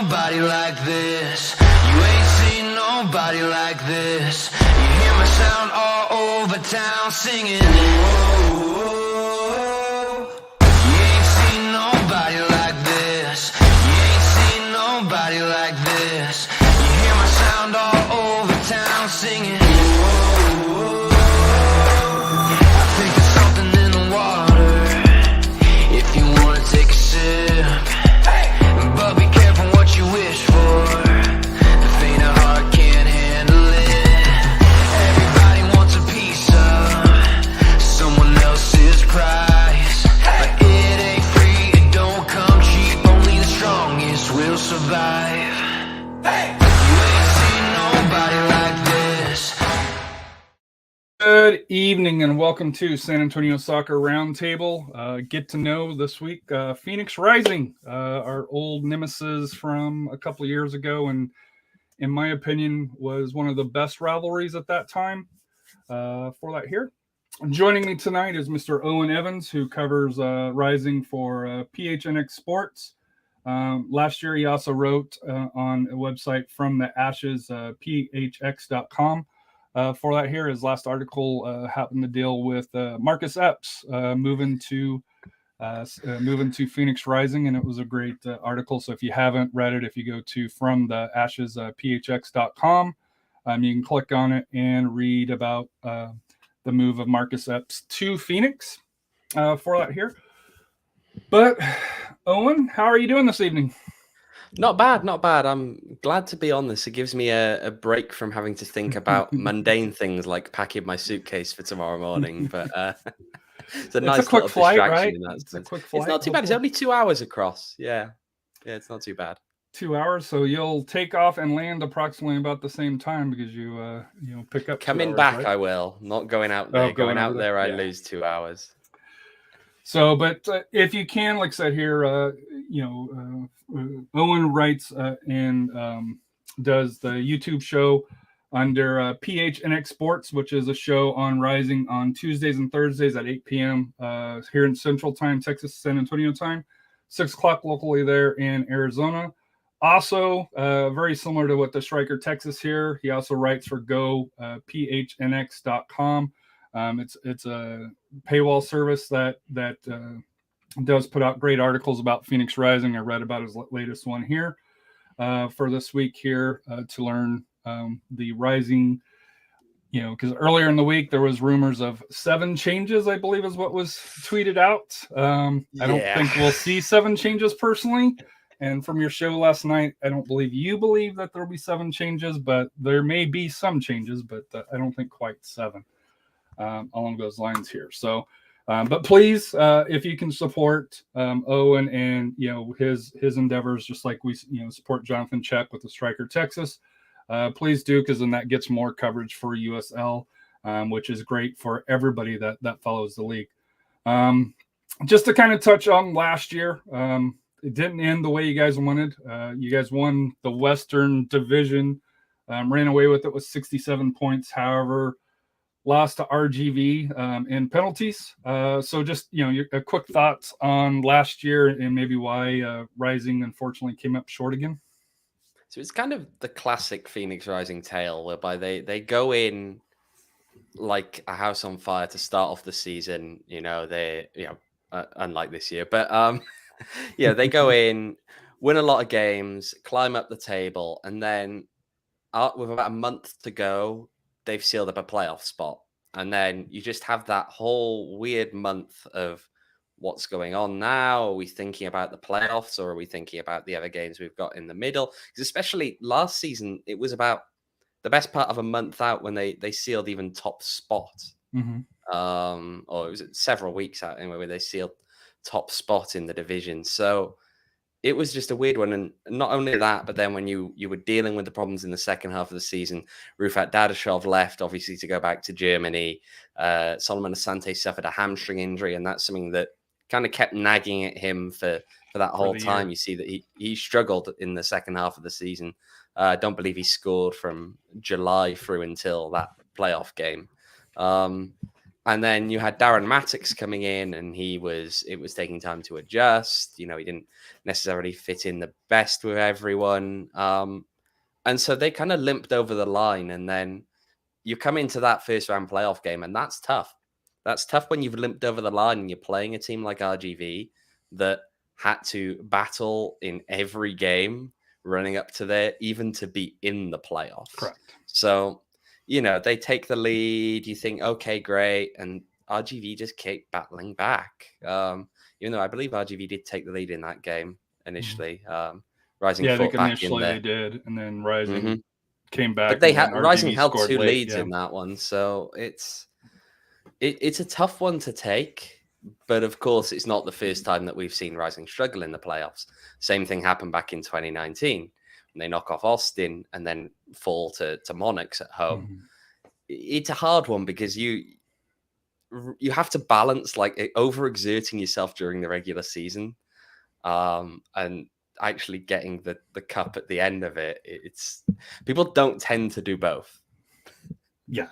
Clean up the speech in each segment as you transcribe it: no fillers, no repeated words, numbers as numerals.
nobody like this. You ain't seen nobody like this. You hear my sound all over town singing. Whoa. You ain't seen nobody like this. You ain't seen nobody like this. You hear my sound all over town singing. Whoa. I think there's something in the water. If you wanna take a sip, but be careful what you wish for. The faint of heart can't handle it. Everybody wants a piece of someone else's prize, but it ain't free, it don't come cheap. Only the strongest will survive. You ain't seen nobody like this. Good evening and welcome to San Antonio Soccer Roundtable. Get to know this week PHX Rising, our old nemesis from a couple of years ago, and in my opinion was one of the best rivalries at that time for that here. Joining me tonight is Mr. Owen Evans, who covers Rising for PHX Sports. Last year he also wrote on a website From the Ashes, phx.com. For that here, his last article happened to deal with Marcus Epps moving to PHX Rising, and it was a great article. So if you haven't read it, if you go to From the Ashes, phx.com, you can click on it and read about the move of Marcus Epps to Phoenix for that here. But Owen, how are you doing this evening? Not bad, not bad. I'm glad to be on this. It gives me a break from having to think about mundane things like packing my suitcase for tomorrow morning. But it's a nice quick flight, distraction right? in that It's sense. a quick flight. It's not too bad. It's only 2 hours across. Yeah, it's not too bad. 2 hours, so you'll take off and land approximately about the same time because you pick up. Coming 2 hours, back, right? I will. Not going out there. Going out there, I yeah. lose 2 hours. So, but if you can, like I said here, Owen writes and does the YouTube show under PHX Sports, which is a show on Rising on Tuesdays and Thursdays at 8 p.m. Here in Central Time, Texas, San Antonio time, 6 o'clock locally there in Arizona. Also, very similar to what the Striker Texas here, he also writes for PHNX.com. It's a paywall service that does put out great articles about PHX Rising. I read about his latest one here for this week here to learn the Rising, because earlier in the week there was rumors of 7 changes, I believe is what was tweeted out. I don't think we'll see 7 changes personally. And from your show last night, I don't believe you believe that there'll be 7 changes, but there may be some changes, but I don't think quite 7 along those lines here. So, but please, if you can support Owen and his endeavors, just like we support Jonathan Check with the Striker Texas, please do, because then that gets more coverage for USL, which is great for everybody that follows the league. Just to kind of touch on last year, it didn't end the way you guys wanted. You guys won the Western Division, ran away with it with 67 points. However, lost to RGV in penalties. So just, your quick thoughts on last year and maybe why Rising unfortunately came up short again. So it's kind of the classic PHX Rising tale, whereby they go in like a house on fire to start off the season. Unlike this year, but they go in, win a lot of games, climb up the table, and then with about a month to go, they've sealed up a playoff spot. And then you just have that whole weird month of what's going on now. Are we thinking about the playoffs, or are we thinking about the other games we've got in the middle? Because especially last season, it was about the best part of a month out when they sealed even top spot. Mm-hmm. Or it was several weeks out anyway, where they sealed top spot in the division. So it was just a weird one. And not only that, but then when you were dealing with the problems in the second half of the season, Rufat Dadashov left, obviously, to go back to Germany. Solomon Asante suffered a hamstring injury, and that's something that kind of kept nagging at him for that whole time. You see that he struggled in the second half of the season. I don't believe he scored from July through until that playoff game. And then you had Darren Mattocks coming in, and it was taking time to adjust. He didn't necessarily fit in the best with everyone. And so they kind of limped over the line. And then you come into that first round playoff game, and that's tough. That's tough when you've limped over the line and you're playing a team like RGV that had to battle in every game running up to there, even to be in the playoffs. Correct. So, they take the lead. You think, okay, great. And RGV just kept battling back. Even though I believe RGV did take the lead in that game initially. Rising I fought think back initially in they there. did, and then Rising came back. But they and then had Rising RGV held scored 2 late, leads in that one. So it's a tough one to take. But of course, it's not the first time that we've seen Rising struggle in the playoffs. Same thing happened back in 2019 when they knock off Austin and then fall to Monarchs at home. Mhm. It's a hard one because you have to balance like overexerting yourself during the regular season and actually getting the cup at the end of it. It's people don't tend to do both. Yeah,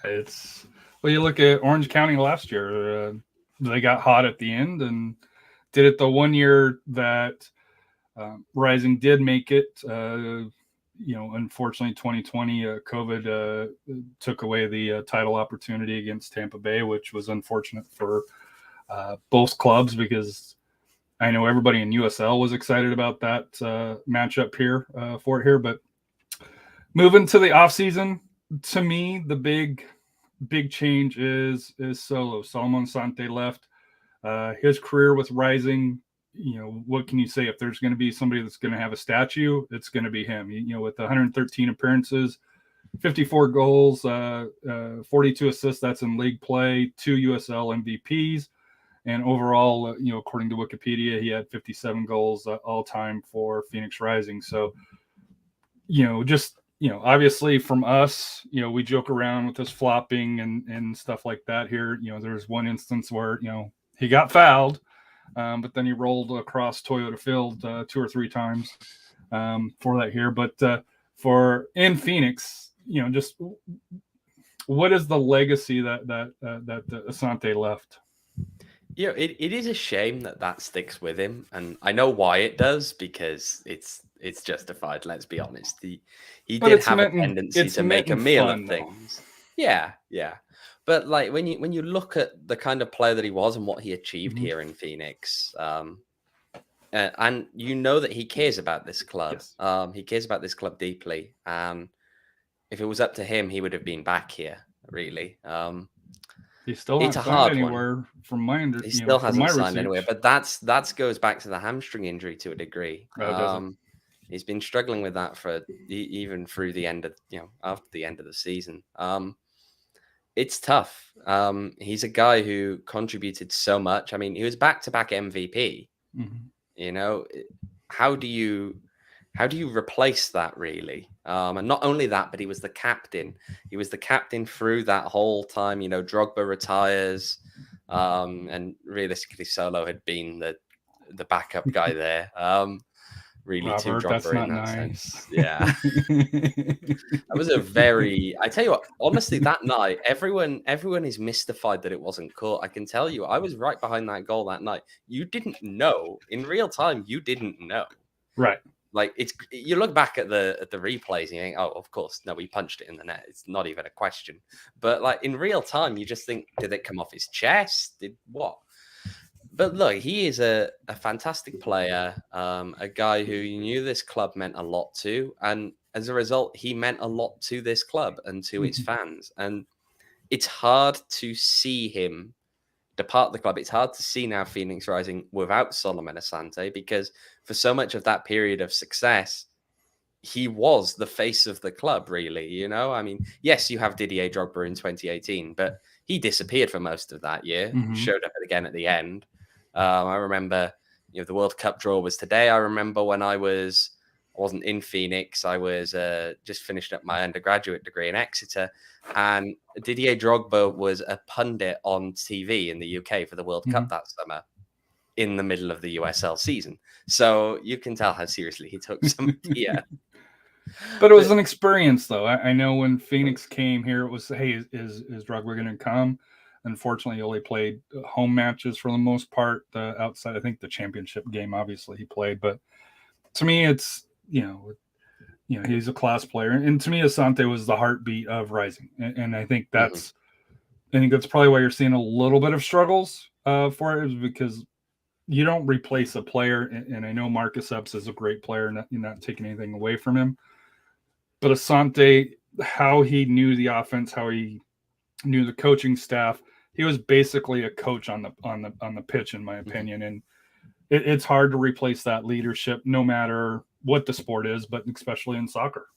you look at Orange County last year. They got hot at the end and did it the one year that Rising did make it. Unfortunately, 2020 COVID took away the title opportunity against Tampa Bay, which was unfortunate for both clubs because I know everybody in USL was excited about that matchup here for it here. But moving to the offseason, to me, the big change is Solo. Solomon Sante left. His career with Rising, what can you say? If there's going to be somebody that's going to have a statue, it's going to be him. With 113 appearances, 54 goals, 42 assists, that's in league play, 2 USL MVPs. And overall, according to Wikipedia, he had 57 goals all time for Phoenix Rising. So, obviously from us, we joke around with this flopping and stuff like that here. There's one instance where, he got fouled, but then he rolled across Toyota Field 2 or 3 times for that here. But for in Phoenix, just what is the legacy that Asante left? It is a shame that sticks with him, and I know why it does because it's justified. Let's be honest. He did have a tendency to make a meal of things. Yeah. But like when you look at the kind of player that he was and what he achieved here in Phoenix, and that he cares about this club. Yes. He cares about this club deeply. If it was up to him, he would have been back here. Really. He still hasn't signed anywhere from my understanding. He still hasn't signed anywhere, but that goes back to the hamstring injury to a degree. He's been struggling with that for even through the end of after the end of the season. It's tough. He's a guy who contributed so much. I mean, he was back-to-back MVP. Mm-hmm. How do you replace that really? And not only that, but he was the captain. He was the captain through that whole time. Drogba retires, and realistically, Solo had been the backup guy there. Really, Robert, too Drogba that's not in that nice. sense. Yeah, that was a very. I tell you what, honestly, that night, everyone is mystified that it wasn't caught. I can tell you, I was right behind that goal that night. You didn't know in real time. You didn't know, right? Like you look back at the replays and you think, oh, of course, no, we punched it in the net. It's not even a question. But like in real time, you just think, did it come off his chest? Did what? But look, he is a fantastic player, a guy who knew this club meant a lot to, and as a result, he meant a lot to this club and to its fans. And it's hard to see him depart the club. It's hard to see now Phoenix Rising without Solomon Asante because for so much of that period of success, he was the face of the club, really. I mean, yes, you have Didier Drogba in 2018, but he disappeared for most of that year, showed up again at the end. I remember, the World Cup draw was today. I remember when I wasn't in Phoenix. I was just finished up my undergraduate degree in Exeter, and Didier Drogba was a pundit on TV in the UK for the World Cup that summer in the middle of the USL season. So you can tell how seriously he took some idea. But it was an experience, though. I know when Phoenix came here, it was, hey, is Drogba going to come? Unfortunately, he only played home matches for the most part. Outside, I think the championship game, obviously he played. But to me, it's he's a class player, and to me, Asante was the heartbeat of Rising, and I think that's probably why you're seeing a little bit of struggles for it, is because you don't replace a player. And I know Marcus Epps is a great player, not taking anything away from him, but Asante, how he knew the offense, how he knew the coaching staff. He was basically a coach on the pitch, in my opinion, and it's hard to replace that leadership, no matter what the sport is, but especially in soccer.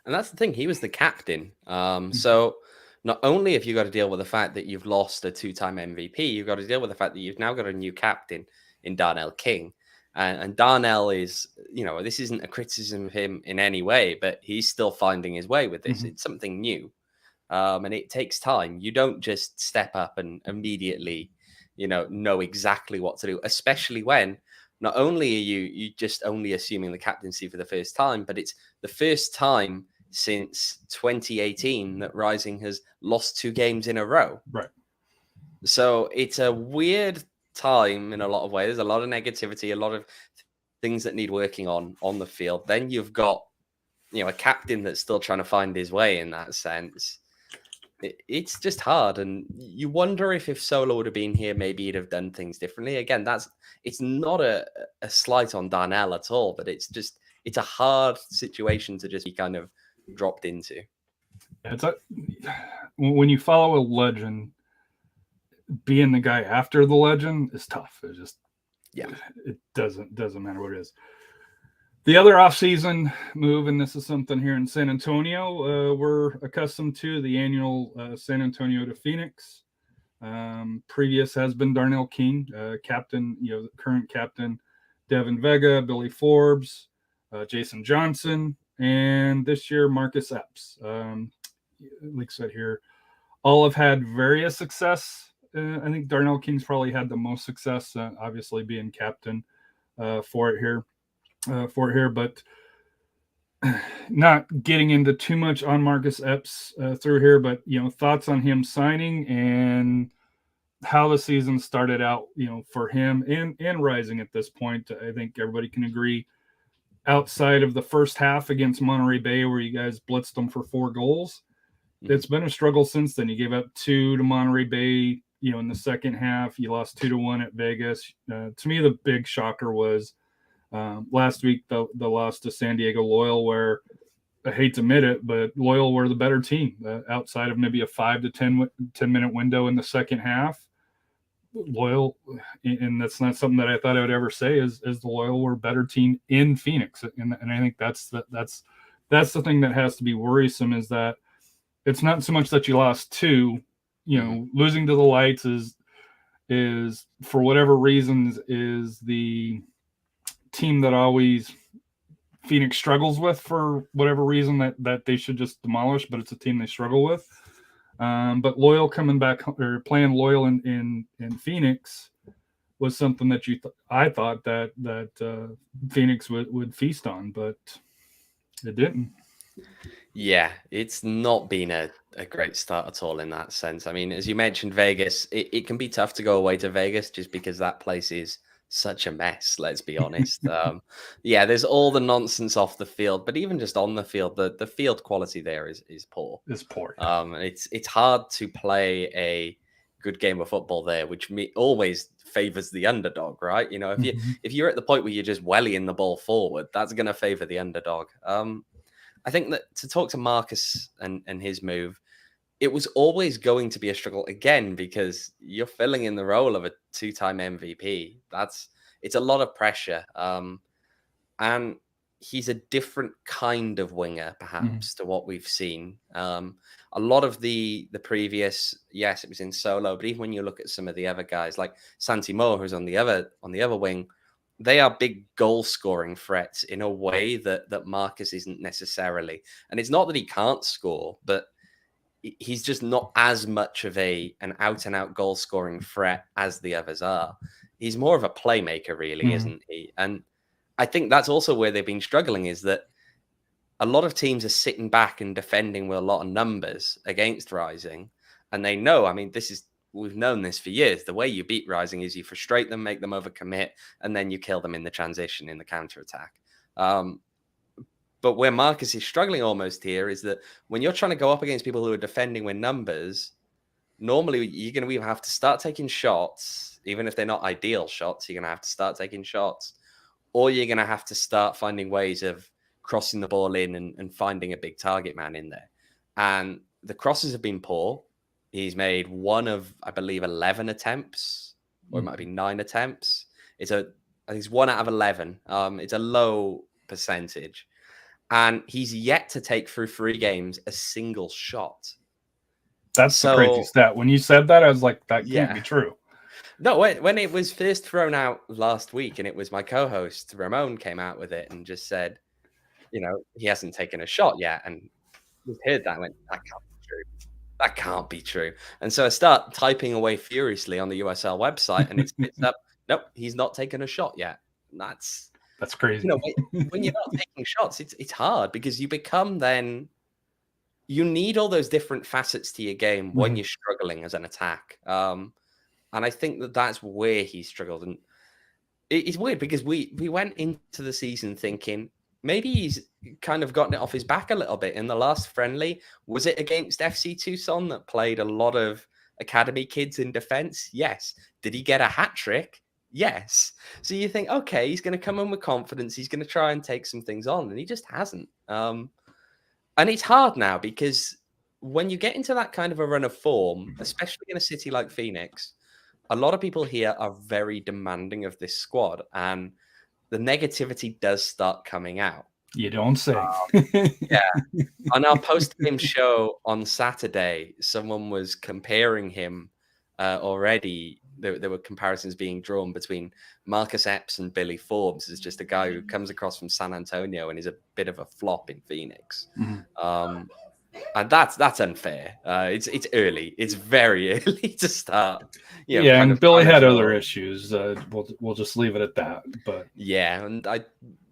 And that's the thing; he was the captain. So not only have you got to deal with the fact that you've lost a 2-time MVP, you've got to deal with the fact that you've now got a new captain in Darnell King. And Darnell is, this isn't a criticism of him in any way, but he's still finding his way with this. It's something new. And it takes time. You don't just step up and immediately, know exactly what to do, especially when not only are you just only assuming the captaincy for the first time, but it's the first time since 2018 that Rising has lost 2 games in a row. Right. So it's a weird time in a lot of ways. There's a lot of negativity, a lot of things that need working on the field. Then you've got, a captain that's still trying to find his way in that sense. It's just hard, and you wonder if Solo would have been here, maybe he'd have done things differently. Again, it's not a slight on Darnell at all, but it's a hard situation to just be kind of dropped into. When you follow a legend, being the guy after the legend is tough. It just it doesn't matter what it is. The other off-season move, and this is something here in San Antonio, we're accustomed to, the annual San Antonio to Phoenix. Previous has been Darnell King, captain, the current captain, Devin Vega, Billy Forbes, Jason Johnson, and this year, Marcus Epps. Like I said here, all have had various success. I think Darnell King's probably had the most success, obviously being captain for it here. But not getting into too much on Marcus Epps through here, but thoughts on him signing and how the season started out, for him and Rising at this point. I think everybody can agree, outside of the first half against Monterey Bay, where you guys blitzed them for 4 goals, it's been a struggle since then. You gave up 2 to Monterey Bay, in the second half. You lost 2-1 at Vegas. To me, the big shocker was last week, the loss to San Diego Loyal, where I hate to admit it, but Loyal were the better team outside of maybe a 5 to 10 minute window in the second half. Loyal, and that's not something that I thought I would ever say, is the Loyal were a better team in Phoenix. And I think that's the thing that has to be worrisome, is that it's not so much that you lost 2, losing to the Lights is for whatever reasons is the team that always Phoenix struggles with, for whatever reason, that they should just demolish, but it's a team they struggle with. But Loyal coming back, or playing Loyal in Phoenix, was something that I thought that Phoenix would feast on, but it didn't. Yeah, it's not been a great start at all in that sense. I mean, as you mentioned, Vegas, it can be tough to go away to Vegas just because that place is such a mess, let's be honest. There's all the nonsense off the field, but even just on the field, the field quality there is poor. It's poor. It's hard to play a good game of football there, which always favors the underdog, right? If you're at the point where you're just wellying the ball forward, that's going to favor the underdog. I think that to talk to Marcus and his move, it was always going to be a struggle again, because you're filling in the role of a 2-time MVP. It's a lot of pressure. And he's a different kind of winger, perhaps, to what we've seen. A lot of the previous, yes, it was in Solo, but even when you look at some of the other guys, like Santi Moore, who's on the other wing, they are big goal scoring threats in a way that Marcus isn't necessarily. And it's not that he can't score, but he's just not as much of an out and out goal scoring threat as the others are. He's more of a playmaker, really, isn't he? And I think that's also where they've been struggling, is that a lot of teams are sitting back and defending with a lot of numbers against Rising. And they know, I mean, this is we've known this for years. The way you beat Rising is you frustrate them, make them overcommit, and then you kill them in the transition, in the counterattack. But where Marcus is struggling almost here is that when you're trying to go up against people who are defending with numbers, normally you're going to either have to start taking shots, even if they're not ideal shots, you're going to have to start taking shots, or you're going to have to start finding ways of crossing the ball in and finding a big target man in there. And the crosses have been poor. He's made one of, I believe, 11 attempts, or it might be 9 attempts. I think it's 1 out of 11. It's a low percentage. And he's yet to take through 3 games a single shot. That's the crazy stat. When you said that, I was like, that can't be true. No, when it was first thrown out last week, and it was my co-host, Ramon, came out with it and just said, he hasn't taken a shot yet. And we heard that and went, that can't be true. That can't be true. And so I start typing away furiously on the USL website, and it spits up, nope, he's not taken a shot yet. And that's crazy. When you're not taking shots, it's hard because you become you need all those different facets to your game when you're struggling as an attack. And I think that's where he struggled. And it's weird because we went into the season thinking maybe he's kind of gotten it off his back a little bit in the last friendly. Was it against FC Tucson that played a lot of academy kids in defense? Yes. Did he get a hat trick? Yes. So you think, okay, he's going to come in with confidence. He's going to try and take some things on, and he just hasn't. And it's hard now because when you get into that kind of a run of form, especially in a city like Phoenix, a lot of people here are very demanding of this squad, and the negativity does start coming out. You don't say. Yeah. On our post-game show on Saturday, someone was comparing him already. There were comparisons being drawn between Marcus Epps and Billy Forbes as just a guy who comes across from San Antonio and is a bit of a flop in Phoenix. And that's unfair. It's early. It's very early to start. And Billy had other issues. We'll just leave it at that. But yeah, and I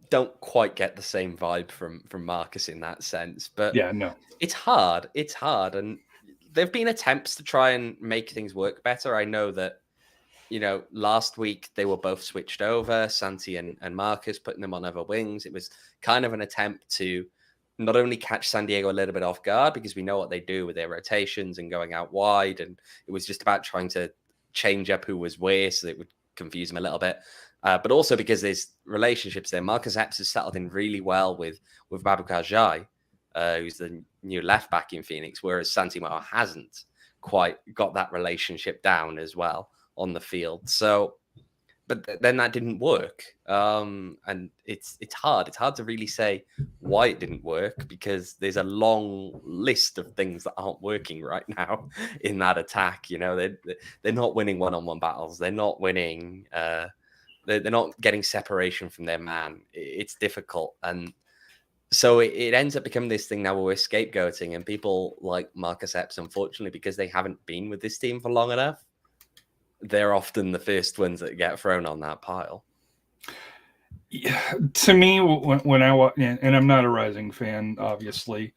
don't quite get the same vibe from Marcus in that sense. But yeah, no, it's hard. It's hard, and there've been attempts to try and make things work better. I know that. Last week they were both switched over, Santi and Marcus, putting them on other wings. It was kind of an attempt to not only catch San Diego a little bit off guard, because we know what they do with their rotations and going out wide. And it was just about trying to change up who was where so that it would confuse them a little bit. But also because there's relationships there. Marcus Epps has settled in really well with Babukar Jai, who's the new left back in Phoenix, whereas Santi Mao hasn't quite got that relationship down as well on the field. So, but then that didn't work. And it's hard. It's hard to really say why it didn't work because there's a long list of things that aren't working right now in that attack. They're not winning one-on-one battles. They're not winning. They're not getting separation from their man. It's difficult. And so it ends up becoming this thing now where we're scapegoating, and people like Marcus Epps, unfortunately, because they haven't been with this team for long enough, they're often the first ones that get thrown on that pile. Yeah, to me, when I watch, and I'm not a Rising fan, obviously,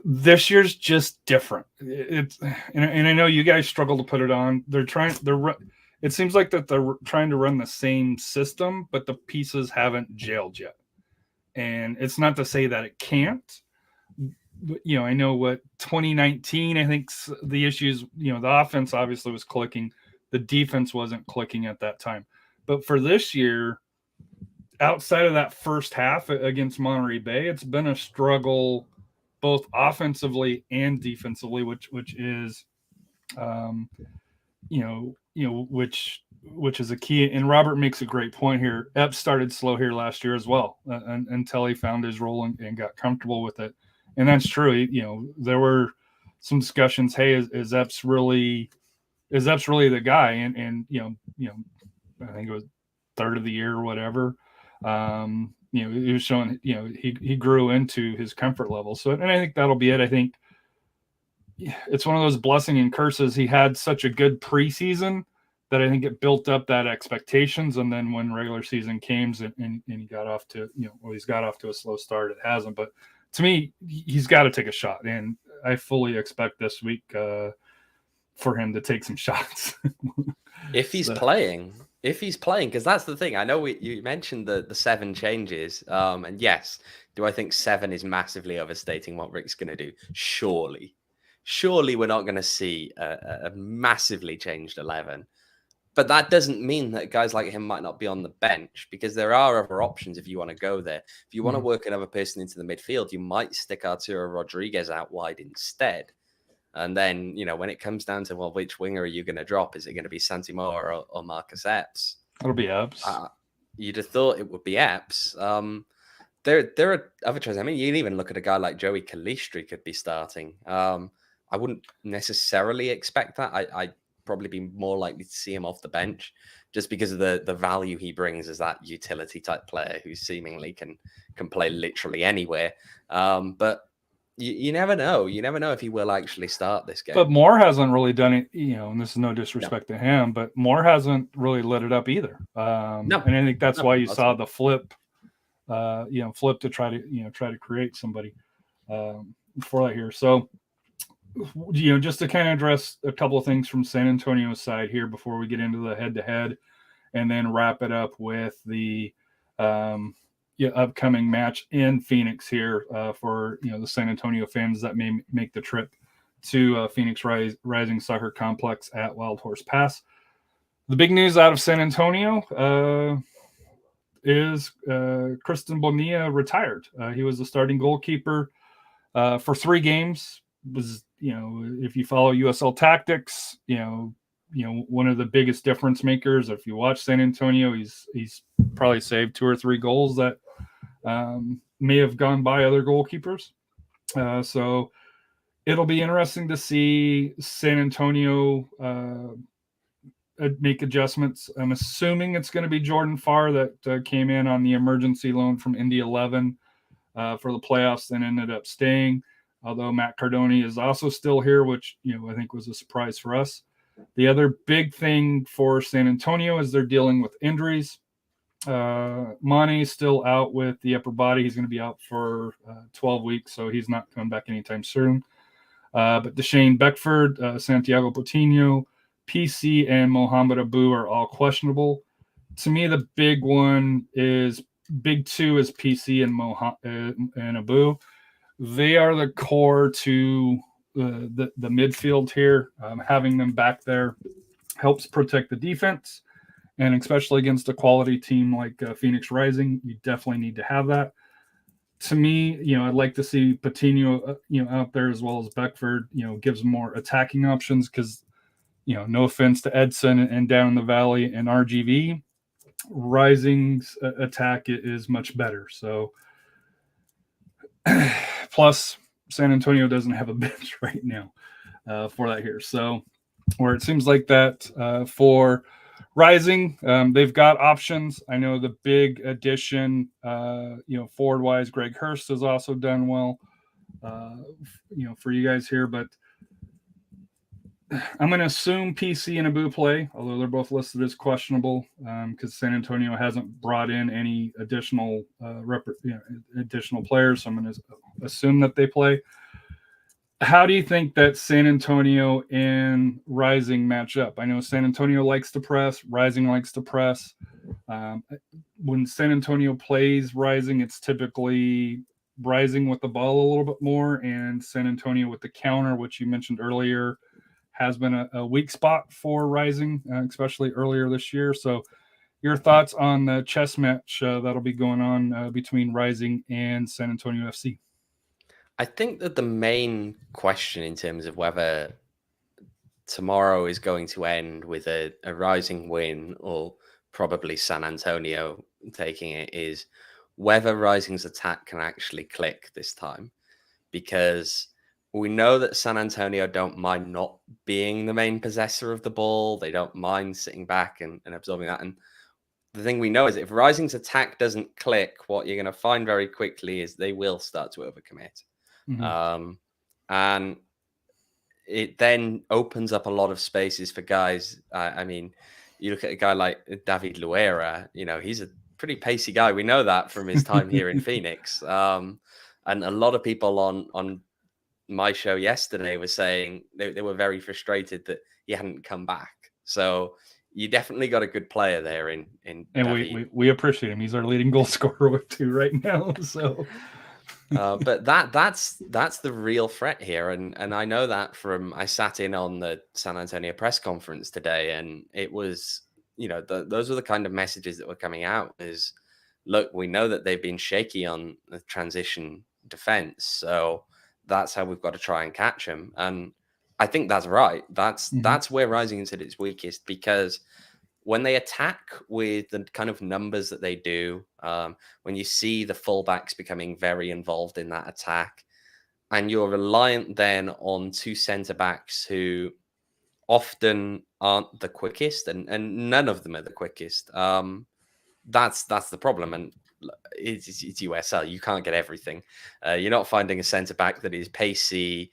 this year's just different. And I know you guys struggle to put it on. It seems like that they're trying to run the same system, but the pieces haven't gelled yet. And it's not to say that it can't. I know what 2019, I think the issues, the offense obviously was clicking. The defense wasn't clicking at that time. But for this year, outside of that first half against Monterey Bay, it's been a struggle both offensively and defensively, which is, which is a key. And Robert makes a great point here. Epps started slow here last year as well, until he found his role and got comfortable with it. And that's true. There were some discussions. Hey, is Epps really the guy? And I think it was third of the year or whatever. He was showing. He grew into his comfort level. So, and I think that'll be it. I think it's one of those blessing and curses. He had such a good preseason that I think it built up that expectations. And then when regular season came and he got off to he's got off to a slow start. It hasn't, but. To me, he's got to take a shot, and I fully expect this week for him to take some shots. If he's playing, because that's the thing. I know you mentioned the 7 changes, and yes, do I think 7 is massively overstating what Rick's going to do? Surely we're not going to see a massively changed 11. But that doesn't mean that guys like him might not be on the bench, because there are other options if you want to go there. If you want to work another person into the midfield, you might stick Arturo Rodriguez out wide instead. And then, when it comes down to, well, which winger are you going to drop? Is it going to be Santimore or Marcus Epps? It'll be Epps. You'd have thought it would be Epps. There are other choices. I mean, you can even look at a guy like Joey Calistri could be starting. I wouldn't necessarily expect that. I'd probably be more likely to see him off the bench, just because of the value he brings as that utility type player who seemingly can play literally anywhere. But you never know. You never know if he will actually start this game. But Moore hasn't really done it, and this is no disrespect to him, but Moore hasn't really lit it up either. And I think that's why you saw the flip, flip to try to create somebody for that here. So, just to kind of address a couple of things from San Antonio's side here before we get into the head-to-head, and then wrap it up with the upcoming match in Phoenix here for the San Antonio fans that may make the trip to Phoenix Rising Soccer Complex at Wild Horse Pass. The big news out of San Antonio is Kristen Bonilla retired. He was the starting goalkeeper for 3 games. Was if you follow USL Tactics, one of the biggest difference makers. If you watch San Antonio, he's probably saved 2 or 3 goals that may have gone by other goalkeepers. So it'll be interesting to see San Antonio make adjustments. I'm assuming it's going to be Jordan Farr that came in on the emergency loan from Indy 11 for the playoffs and ended up staying. Although Matt Cardoni is also still here, which I think was a surprise for us. The other big thing for San Antonio is they're dealing with injuries. Mane's still out with the upper body. He's going to be out for 12 weeks, so he's not coming back anytime soon. But Deshane Beckford, Santiago Coutinho, PC, and Mohamed Abu are all questionable. To me, the big 2 is PC and Abu. They are the core to the midfield here. Having them back there helps protect the defense, and especially against a quality team like Phoenix Rising, you definitely need to have that. To me, I'd like to see Patino, out there as well as Beckford. Gives more attacking options because, no offense to Edson and down in the valley and RGV, Rising's attack is much better. So. Plus, San Antonio doesn't have a bench right now for that here. So, where it seems like that for Rising, they've got options. I know the big addition, forward-wise, Greg Hurst has also done well, for you guys here. But I'm going to assume PC and Abu play, although they're both listed as questionable because San Antonio hasn't brought in any additional additional players. So I'm going to assume that they play. How do you think that San Antonio and Rising match up? I know San Antonio likes to press, Rising likes to press. When San Antonio plays Rising, it's typically Rising with the ball a little bit more and San Antonio with the counter, which you mentioned earlier has been a weak spot for Rising, especially earlier this year. So your thoughts on the chess match that'll be going on between Rising and San Antonio FC? I think that the main question in terms of whether tomorrow is going to end with a Rising win or probably San Antonio taking it is whether Rising's attack can actually click this time. Because we know that San Antonio don't mind not being the main possessor of the ball. They don't mind sitting back and absorbing that. And the thing we know is if Rising's attack doesn't click, what you're going to find very quickly is they will start to overcommit. Mm-hmm. And it then opens up a lot of spaces for guys. I mean, you look at a guy like David Luera, he's a pretty pacey guy. We know that from his time here in Phoenix. And a lot of people on my show yesterday was saying they were very frustrated that he hadn't come back. So you definitely got a good player there in And David. we appreciate him. He's our leading goal scorer with 2 right now. So but that's the real threat here, and I know that from I sat in on the San Antonio press conference today, and it was those were the kind of messages that were coming out. Is look, we know that they've been shaky on the transition defense, so that's how we've got to try and catch them. And I think that's right. That's where Rising is at its weakest, because when they attack with the kind of numbers that they do, when you see the fullbacks becoming very involved in that attack, and you're reliant then on 2 centre backs who often aren't the quickest, and none of them are the quickest. That's the problem, and it's USL. You can't get everything. You're not finding a centre back that is pacey,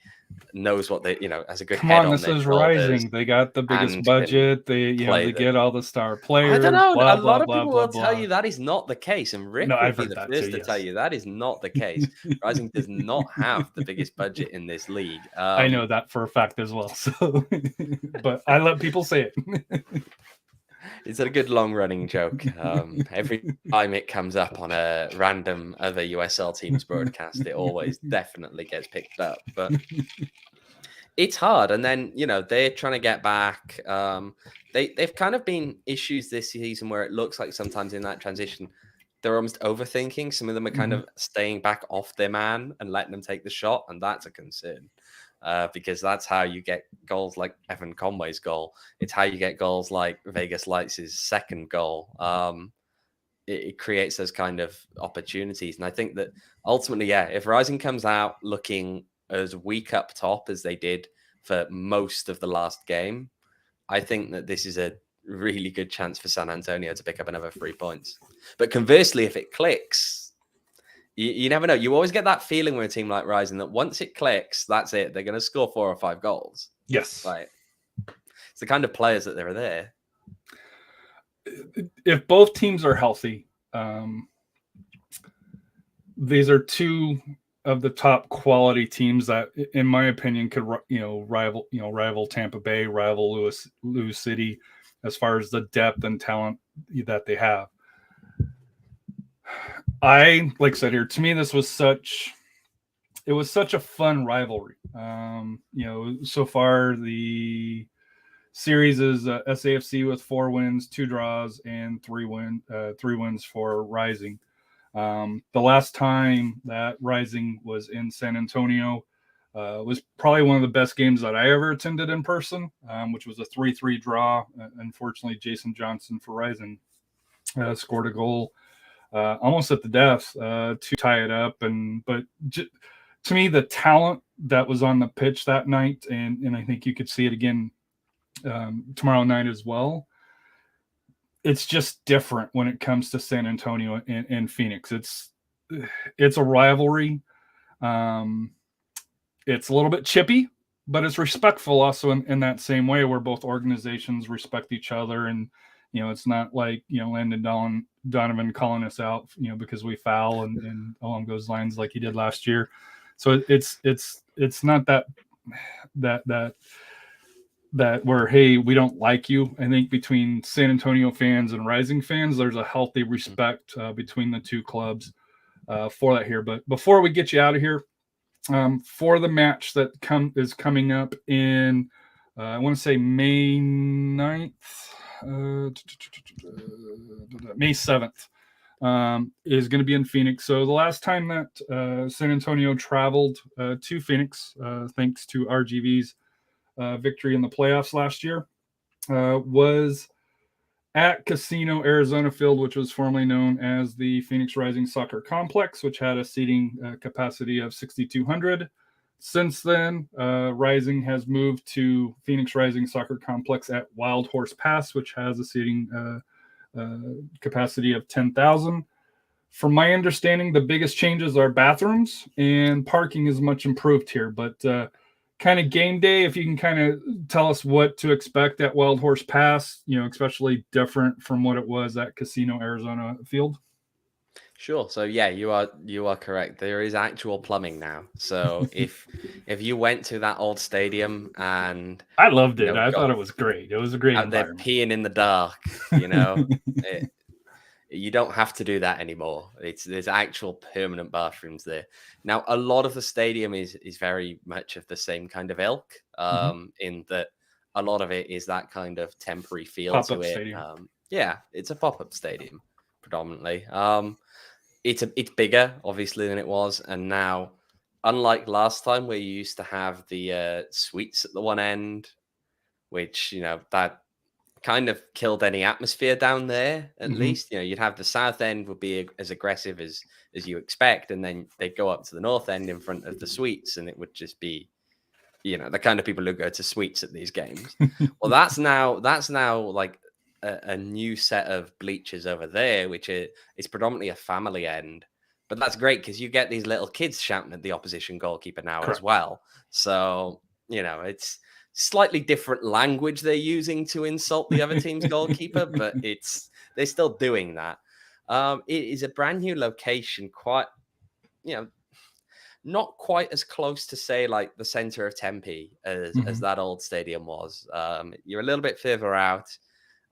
knows what they has a good come head on, on this their is shoulders, Rising. They got the biggest and budget. They they get all the star players. I don't know. Blah, A lot blah, of blah, people blah, will tell blah. you that is not the case, and Rick No, would I've be heard the that first too, to tell yes. you that is not the case. Rising does not have the biggest budget in this league. I know that for a fact as well. So, but I let people say it. It's a good long-running joke. Every time it comes up on a random other USL team's broadcast, it always definitely gets picked up. But it's hard, and then they're trying to get back. They've kind of been issues this season where it looks like sometimes in that transition they're almost overthinking. Some of them are kind of staying back off their man and letting them take the shot, and that's a concern. Because that's how you get goals like Evan Conway's goal. It's how you get goals like Vegas Lights' second goal. It creates those kind of opportunities. And I think that ultimately, if Rising comes out looking as weak up top as they did for most of the last game, I think that this is a really good chance for San Antonio to pick up another 3 points. But conversely, if it clicks, you never know. You always get that feeling with a team like Rising that once it clicks, that's it. They're going to score 4 or 5 goals. Yes. Right. It's the kind of players that they're there. If both teams are healthy, these are 2 of the top quality teams that, in my opinion, could rival Tampa Bay, rival Lewis City, as far as the depth and talent that they have. Like I said here, to me, this was such a fun rivalry. So far the series is SAFC with 4 wins, 2 draws, and 3 wins for Rising. The last time that Rising was in San Antonio was probably one of the best games that I ever attended in person, which was a 3-3 draw. Unfortunately, Jason Johnson for Rising scored a goal almost at the death to tie it up. But to me, the talent that was on the pitch that night, and I think you could see it again tomorrow night as well, it's just different when it comes to San Antonio and Phoenix. It's a rivalry. It's a little bit chippy, but it's respectful also in that same way, where both organizations respect each other. And it's not like Landon Donovan calling us out because we foul and along those lines like he did last year. So it's not that where, hey, we don't like you. I think between San Antonio fans and Rising fans, there's a healthy respect between the 2 clubs for that here. But before we get you out of here, for the match that is coming up in, I want to say May 9th, May 7th, is going to be in Phoenix. So the last time that San Antonio traveled to Phoenix, thanks to RGV's victory in the playoffs last year, was at Casino Arizona Field, which was formerly known as the Phoenix Rising Soccer Complex, which had a seating capacity of 6,200. Since then, Rising has moved to Phoenix Rising Soccer Complex at Wild Horse Pass, which has a seating capacity of 10,000. From my understanding, the biggest changes are bathrooms, and parking is much improved here. But kind of game day, if you can kind of tell us what to expect at Wild Horse Pass, especially different from what it was at Casino Arizona Field. Sure. So yeah, you are correct. There is actual plumbing now. So if you went to that old stadium and I loved you it. know I got thought it was great. It was a great out there environment. peeing in the dark, it, you don't have to do that anymore. There's actual permanent bathrooms there. Now a lot of the stadium is very much of the same kind of ilk, Mhm. in that a lot of it is that kind of temporary feel to Pop-up it. stadium. Yeah, it's a pop-up stadium predominantly. It's bigger, obviously, than it was, and now, unlike last time where you used to have the suites at the one end, which that kind of killed any atmosphere down there. At Mhm. least you'd have the south end would be as aggressive as you expect, and then they'd go up to the north end in front of the suites, and it would just be the kind of people who go to suites at these games. Well, that's now like a new set of bleachers over there, which is predominantly a family end. But that's great because you get these little kids shouting at the opposition goalkeeper now as Correct. well. So it's slightly different language they're using to insult the other team's goalkeeper, but they're still doing that. It is a brand new location, quite you know not quite as close to say like the center of Tempe as Mhm. that old stadium was. You're a little bit further out.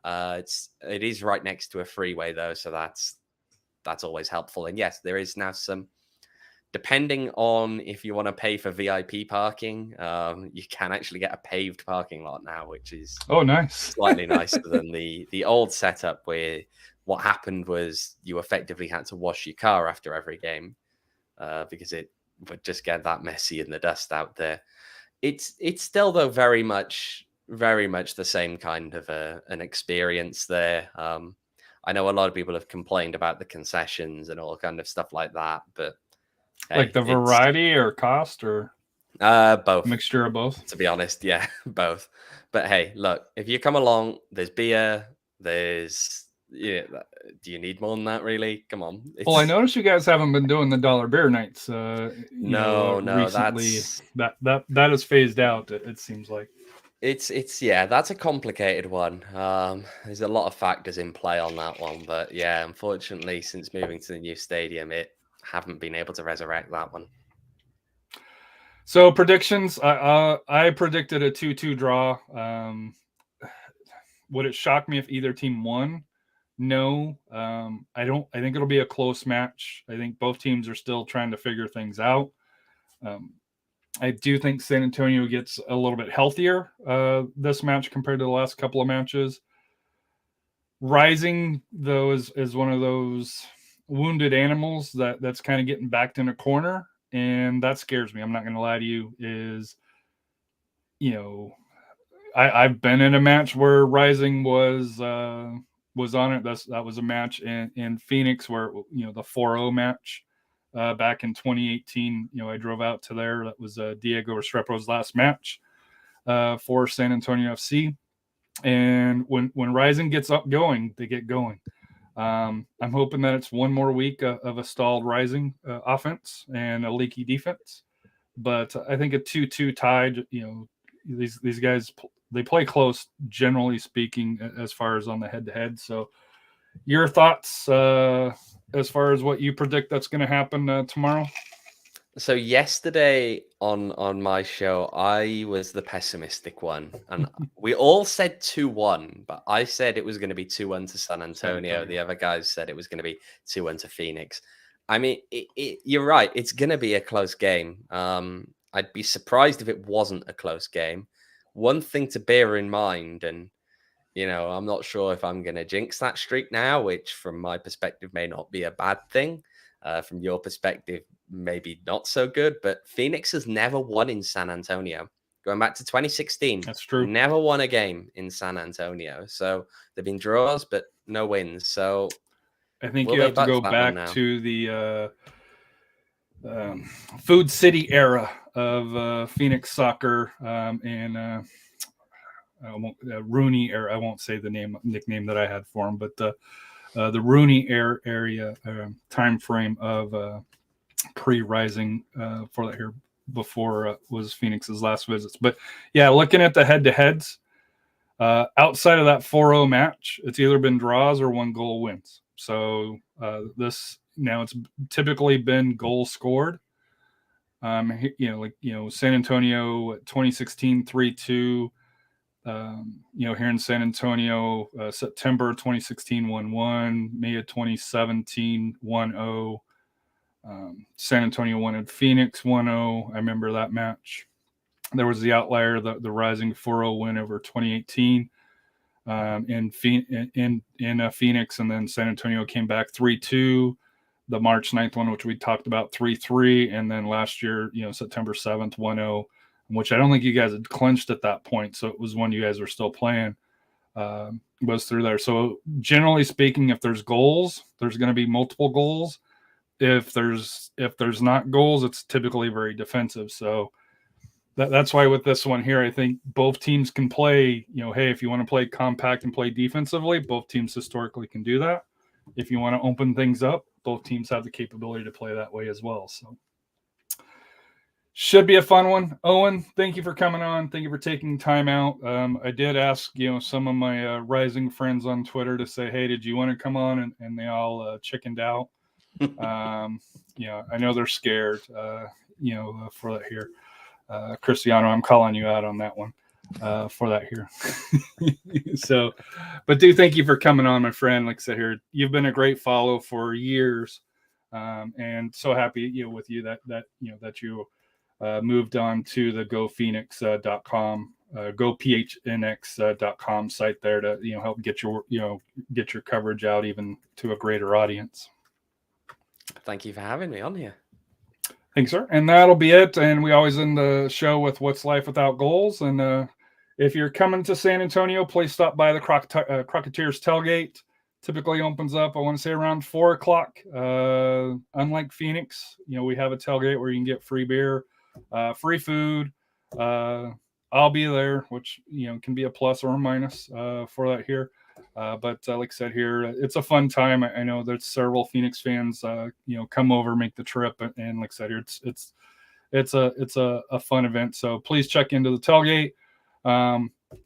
It is right next to a freeway though, so that's always helpful. And yes, there is now some. Depending on if you want to pay for VIP parking, you can actually get a paved parking lot now, which is Oh, nice. slightly nicer than the old setup where what happened was you effectively had to wash your car after every game, because it would just get that messy in the dust out there. It's still though very much the same kind of an experience there. I know a lot of people have complained about the concessions and all kind of stuff like that, but Like hey, the it's variety or cost or both. mixture of both? To be honest, yeah, both. But hey, look, if you come along, there's beer, there's yeah. Do you need more than that? Really? Come on, Well, I it's noticed you guys haven't been doing the dollar beer nights, no, recently. That is phased out, it seems like. it's yeah, that's a complicated one. There's a lot of factors in play on that one, but yeah, unfortunately, since moving to the new stadium, it haven't been able to resurrect that one. So predictions, I predicted a 2-2 draw. Would it shock me if either team won? No. I don't. I think it'll be a close match. I think both teams are still trying to figure things out. Um, I do think San Antonio gets a little bit healthier this match compared to the last couple of matches. Rising, though, is one of those wounded animals that's kind of getting backed in a corner, and that scares me. I'm not going to lie to you. You know, I've been in a match where Rising was on it. That was a match in Phoenix where the 4-0 match back in 2018. I drove out to there. That was Diego Restrepo's last match for San Antonio FC. And when Rising gets up going, they get going. I'm hoping that it's one more week of a stalled Rising offense and a leaky defense. But I think a 2-2 tie. These guys they play close, generally speaking, as far as on the head-to-head. So, your thoughts as far as what you predict that's going to happen tomorrow? So yesterday on my show, I was the pessimistic one, and we all said 2-1, but I said it was going to be 2-1 to San San Antonio. Antonio. The other guys said it was going to be 2-1 to Phoenix. I mean, you're right. It's going to be a close game. I'd be surprised if it wasn't a close game. One thing to bear in mind, and I'm not sure if I'm going to jinx that streak now, which from my perspective may not be a bad thing. From your perspective, maybe not so good, but Phoenix has never won in San Antonio. Going back to 2016, That's true. never won a game in San Antonio. So they've been draws, but no wins. So I think will you they have to butch go that one back now? to the Food City era of Phoenix soccer and Rooney era. I won't say the nickname that I had for him, but the Rooney area time frame of pre-Rising for that here before was Phoenix's last visits. But yeah, looking at the head-to-heads, outside of that 4-0 match, it's either been draws or 1-goal wins. So this Now it's typically been goals scored. San Antonio 2016 3-2. Here in San Antonio, September 2016 1-1, May of 2017 1-0. San Antonio won in Phoenix 1-0. I remember that match. There was the outlier, the Rising 4-0 win over 2018 in Phoenix, and then San Antonio came back 3-2. The March 9th one, which we talked about, 3-3, and then last year, September 7th, 1-0, which I don't think you guys had clinched at that point, so it was when you guys were still playing, was through there. So generally speaking, if there's goals, there's going to be multiple goals. If there's not goals, it's typically very defensive. So that's why with this one here, I think both teams can play, hey, if you want to play compact and play defensively, both teams historically can do that. If you want to open things up, both teams have the capability to play that way as well. So should be a fun one. Owen, thank you for coming on. Thank you for taking time out. I did ask, some of my Rising friends on Twitter to say, hey, did you want to come on? And they all chickened out. I know they're scared, for that here. Cristiano, I'm calling you out on that one. For that here. So, but do thank you for coming on, my friend. Like I said here, you've been a great follow for years, and so happy with you that you moved on to the GoPhoenix.com, GoPHNX.com site there to help get your coverage out even to a greater audience. Thank you for having me on here. Thanks, sir. And that'll be it. And we always end the show with What's Life Without Goals. And if you're coming to San Antonio, please stop by the Crocketeers tailgate. Typically opens up, I want to say, around 4 o'clock. Unlike Phoenix, we have a tailgate where you can get free beer, free food. I'll be there, which can be a plus or a minus for that here. But like I said here, it's a fun time. I know there's several Phoenix fans, come over, make the trip, and like I said here, it's a fun event. So please check into the tailgate.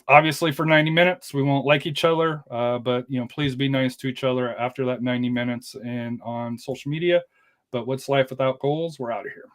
Obviously, for 90 minutes, we won't like each other, but please be nice to each other after that 90 minutes and on social media. But what's life without goals? We're out of here.